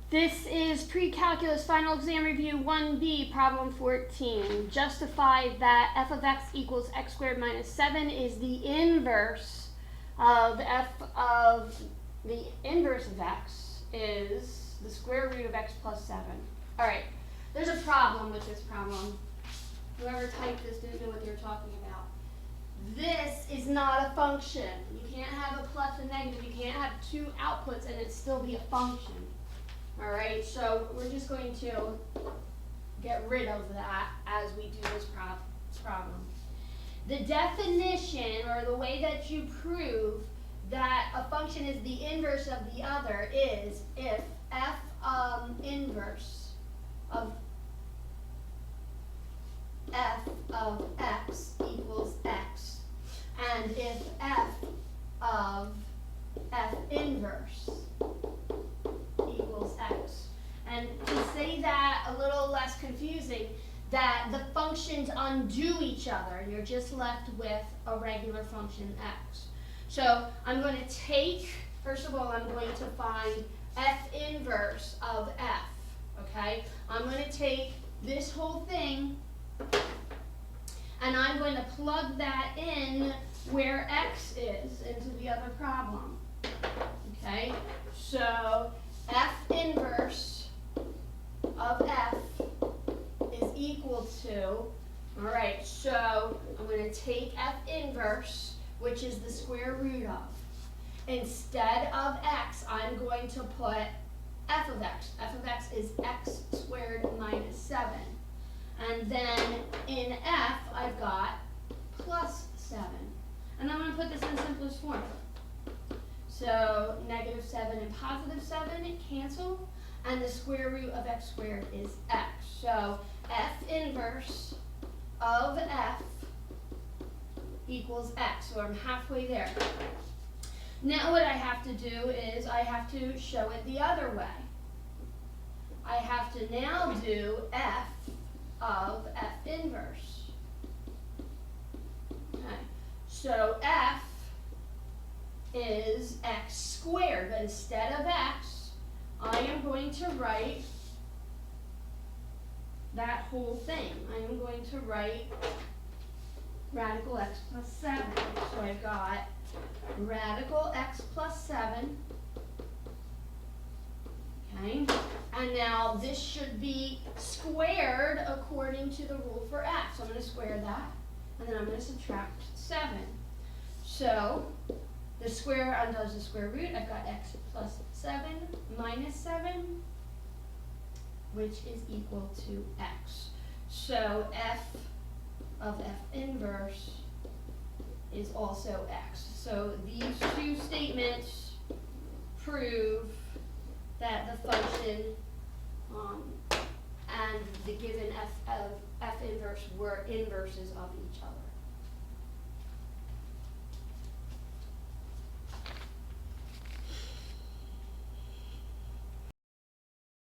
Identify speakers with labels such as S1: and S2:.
S1: This is Pre-Calculus Final Exam Review 1B, Problem 14. Justify that f of x equals x squared minus 7 is the inverse of the inverse of x is the square root of x plus 7. Alright, there's a problem with this problem. Whoever typed this didn't know what they were talking about. This is not a function. You can't have a plus and negative. You can't have two outputs and it still be a function. Alright, so we're just going to get rid of that as we do this problem. The definition, or the way that you prove that a function is the inverse of the other, is if f inverse of f of x equals x, and if f of f inverse equals x. And to say that a little less confusing, that the functions undo each other and you're just left with a regular function x. So I'm going to take, first of all, I'm going to find f inverse of f, okay? I'm going to take this whole thing and I'm going to plug that in where x is into the other problem, okay? So f inverse of f is equal to, all right, so I'm going to take f inverse, which is the square root of. Instead of x, I'm going to put f of x. F of x is x squared minus 7. And then in f, I've got plus 7. And I'm going to put this in simplest form. So negative 7 and positive 7 cancel, and the square root of x squared is x. So f inverse of f equals x. So I'm halfway there. Now what I have to do is I have to show it the other way. I have to now do f of f inverse. Okay. So f is x squared, but instead of x, I am going to write that whole thing. I am going to write radical x plus 7. So I've got radical x plus 7. Okay, and now this should be squared according to the rule for x. So I'm going to square that, and then I'm going to subtract 7. So the square undoes the square root. I've got x plus 7 minus 7, which is equal to x. So f of f inverse is also x. So these two statements prove that the function and the given f of f inverse were inverses of each other.